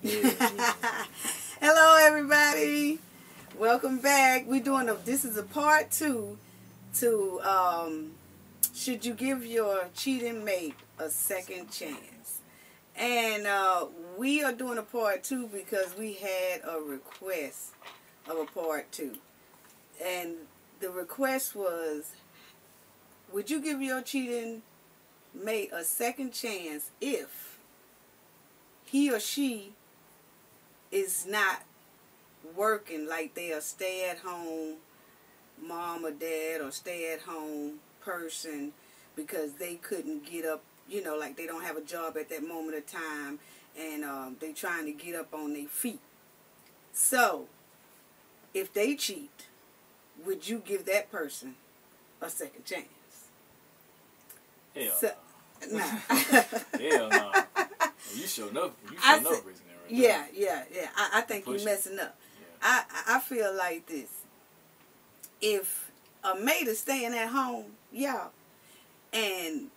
Hello, everybody. Welcome back. This is a part 2 to should you give your cheating mate a second chance? And we are doing a part 2 because we had a request of a part 2. And the request was, would you give your cheating mate a second chance if he or she is not working, like they are stay-at-home mom or dad or stay-at-home person because they couldn't get up, like they don't have a job at that moment of time, and they trying to get up on their feet. So, if they cheat, would you give that person a second chance? Hell no. Nah. Hell no. You show no reason there, right? Yeah. I think you're messing up. Yeah. I feel like this. If a mate is staying at home, and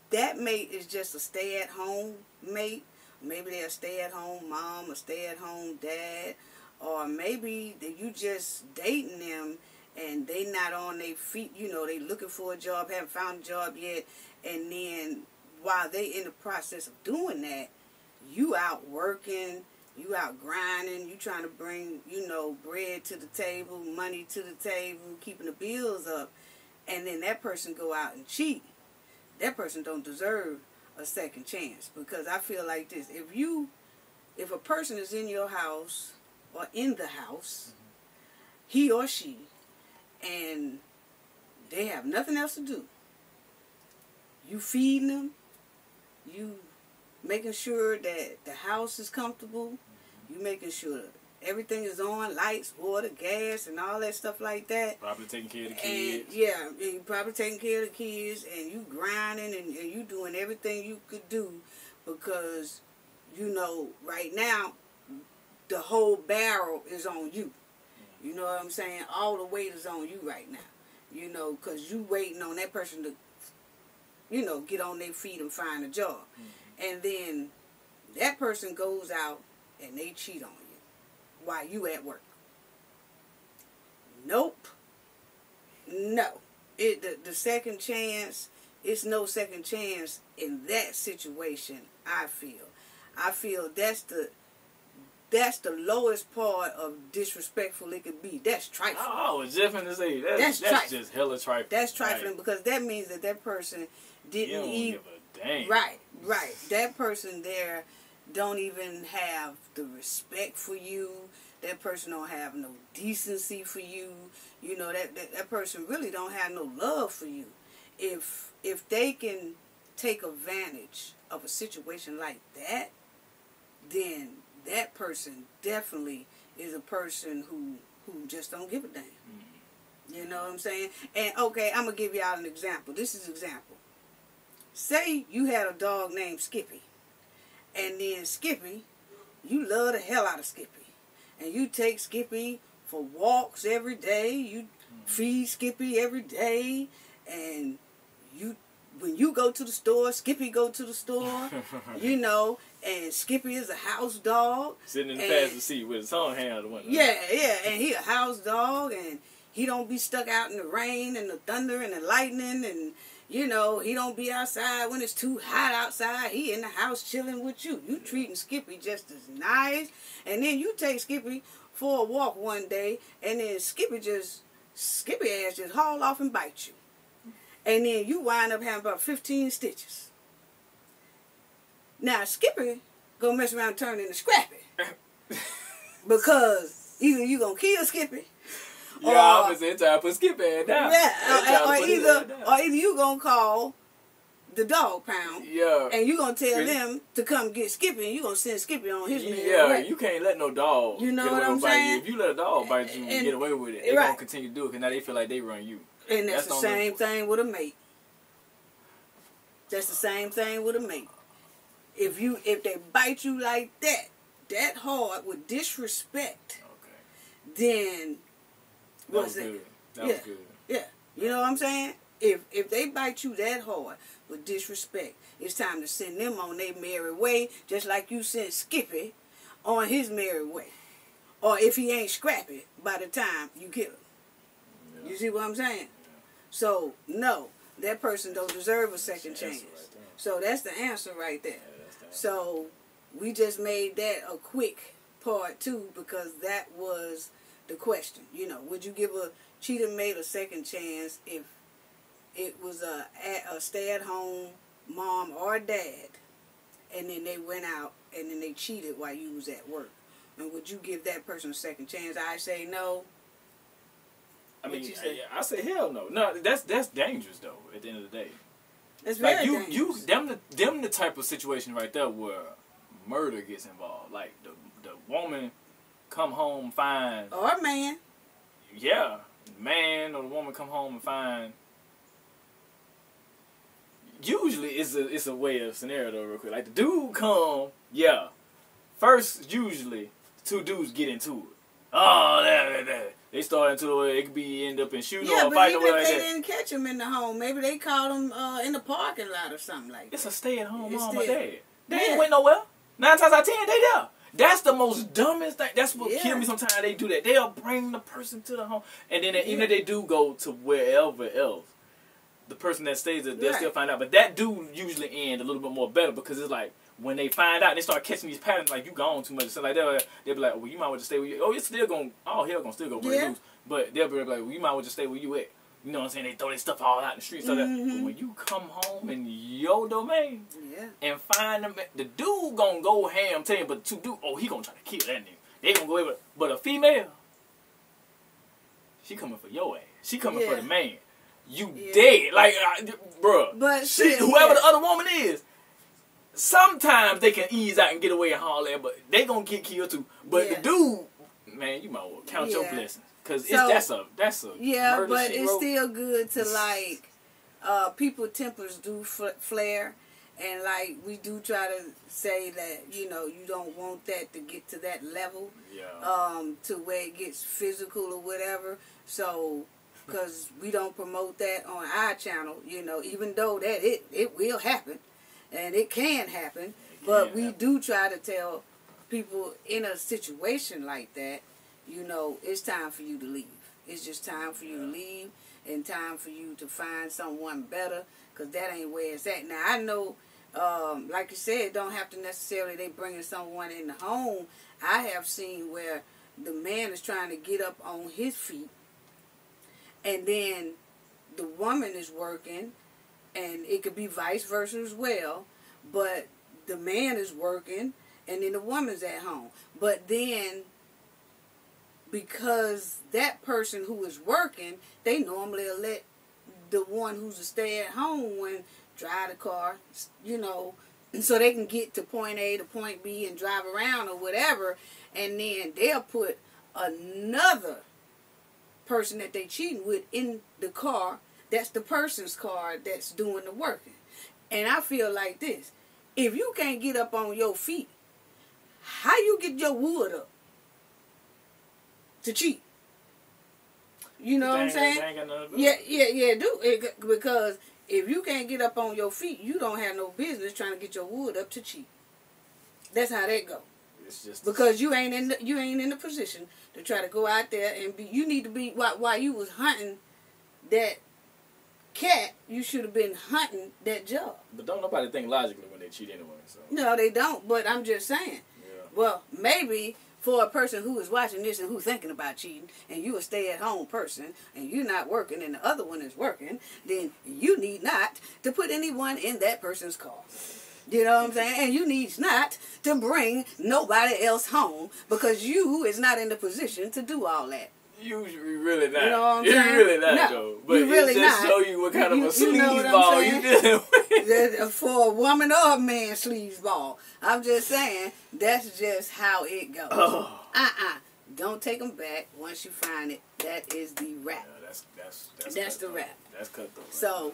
that mate is just a stay-at-home mate, maybe they're a stay-at-home mom or stay-at-home dad, or maybe that you just dating them and they not on their feet, they looking for a job, haven't found a job yet, and then while they in the process of doing that, you out working, you out grinding, you trying to bring, bread to the table, money to the table, keeping the bills up, and then that person go out and cheat. That person don't deserve a second chance, because I feel like this. If a person is in your house or in the house, he or she, and they have nothing else to do, you feeding them, you making sure that the house is comfortable, you making sure everything is on, lights, water, gas, and all that stuff like that. Probably taking care of the kids. And you probably taking care of the kids, and you grinding, and you doing everything you could do, because, right now, the whole barrel is on you. You know what I'm saying? All the weight is on you right now. Because you waiting on that person to, get on their feet and find a job. And then that person goes out and they cheat on you while you at work. Nope. No. The second chance, it's no second chance in that situation, I feel. I feel that's the lowest part of disrespectful it could be. That's trifling. I was just going to say, that's just hella trifling. That's trifling, because that means that person didn't even give a damn. Right. That person there don't even have the respect for you. That person don't have no decency for you. That person really don't have no love for you. If they can take advantage of a situation like that, then that person definitely is a person who just don't give a damn. You know what I'm saying? And okay, I'm gonna give y'all an example. This is an example. Say you had a dog named Skippy, and then Skippy, you love the hell out of Skippy, and you take Skippy for walks every day, you feed Skippy every day, and when you go to the store, Skippy go to the store, and Skippy is a house dog. Sitting in the passenger seat with his own hand on the window. Yeah, and he a house dog, and he don't be stuck out in the rain and the thunder and the lightning, and he don't be outside when it's too hot outside. He in the house chilling with you. You treating Skippy just as nice. And then you take Skippy for a walk one day, and then Skippy ass just haul off and bite you. And then you wind up having about 15 stitches. Now Skippy gonna mess around and turn into Scrappy. Because either you gonna kill Skippy, I was in time to put Skippy down. Yeah, or either you gonna call the dog pound. Yeah. And you gonna tell them to come get Skippy, and you gonna send Skippy on his man. Yeah, you can't let no dog get away what I'm saying? you. If you let a dog bite you and get away with it, they gonna continue to do it, because now they feel like they run you. And that's the same thing with a mate. That's the same thing with a mate. If they bite you like that hard with disrespect, then That was good. Yeah. You know what I'm saying? If they bite you that hard with disrespect, it's time to send them on their merry way, just like you sent Skippy on his merry way. Or if he ain't scrappy by the time you kill him. Yeah. You see what I'm saying? Yeah. So, no, that person don't deserve a second chance. Right, so that's the answer right there. Yeah, so we just made that a quick part 2 because that was the question. You know, would you give a cheating mate a second chance if it was a stay-at-home mom or dad, and then they went out and then they cheated while you was at work? And would you give that person a second chance? I say no. I mean, I say hell no. No, that's dangerous though. At the end of the day, it's very dangerous. Them the type of situation right there where murder gets involved. Like the woman come home find, or man. Yeah, man or the woman come home and find. Usually it's a way of scenario though, real quick. Like the dude come, yeah. First, usually, the 2 dudes get into it. Oh, they start into it. It could be end up in shooting or fighting or whatever. Yeah, but even if they didn't catch him in the home, maybe they caught him in the parking lot or something like that. It's a stay-at-home mom or dad. They ain't went nowhere. 9 times out of 10, they there. That's the most dumbest thing. That's what kills me sometimes. They do that. They'll bring the person to the home, and then even if they do go to wherever else, the person that stays there, they'll still find out. But that do usually end a little bit more better because it's like, when they find out, they start catching these patterns like you gone too much. So like they'll be like, well, you might want to stay where you. Oh, it's still going. Oh, hell, gonna still go break loose. But they'll be like, well, you might want to stay where you at. You know what I'm saying? They throw their stuff all out in the street. So that but when you come home in your domain and find them, the dude gonna go ham. Tell you, but the 2 dudes, he gonna try to kill that nigga. They gonna go over. But a female, she coming for your ass. She coming for the man. You dead, like, bruh. But whoever the other woman is. Sometimes they can ease out and get away and haul that, but they gonna get killed too. But the dude, man, you might well count your blessings, cause that's a murder but shit it's still good to like people tempers do flare, and like we do try to say that you don't want that to get to that level, to where it gets physical or whatever. So. Because we don't promote that on our channel, even though that it will happen. And it can happen, but we do try to tell people in a situation like that, it's time for you to leave. It's just time for you to leave and time for you to find someone better because that ain't where it's at. Now, I know, like you said, don't have to necessarily they bringing someone in the home. I have seen where the man is trying to get up on his feet and then the woman is working. And it could be vice versa as well. But the man is working and then the woman's at home. But then, because that person who is working, they normally will let the one who's a stay-at-home one drive the car, so they can get to point A to point B and drive around or whatever. And then they'll put another person that they cheating with in the car. That's the person's car that's doing the working. And I feel like this. If you can't get up on your feet, how you get your wood up to cheat? You know what I'm saying? Because if you can't get up on your feet, you don't have no business trying to get your wood up to cheat. That's how that go. It's just because you ain't in the position to try to go out there and be. You need to be while you was hunting that cat, you should have been hunting that job. But don't nobody think logically when they cheat anyway. So. No, they don't. But I'm just saying. Yeah. Well, maybe for a person who is watching this and who's thinking about cheating, and you a stay-at-home person, and you're not working, and the other one is working, then you need not to put anyone in that person's car. You know what I'm saying? And you need not to bring nobody else home because you is not in the position to do all that. You really not. You know what I'm saying? You really not, though. But you really it just not. show you what kind of a sleazeball you dealing with. For a woman or a man sleazeball. I'm just saying, that's just how it goes. Oh. Don't take them back once you find it. That is the wrap. Yeah, that's the wrap. That's cutthroat. Right? So,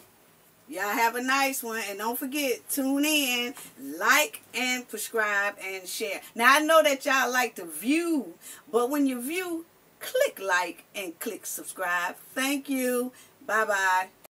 y'all have a nice one. And don't forget, tune in, like, and subscribe, and share. Now, I know that y'all like to view, but when you view, click like and click subscribe. Thank you. Bye-bye.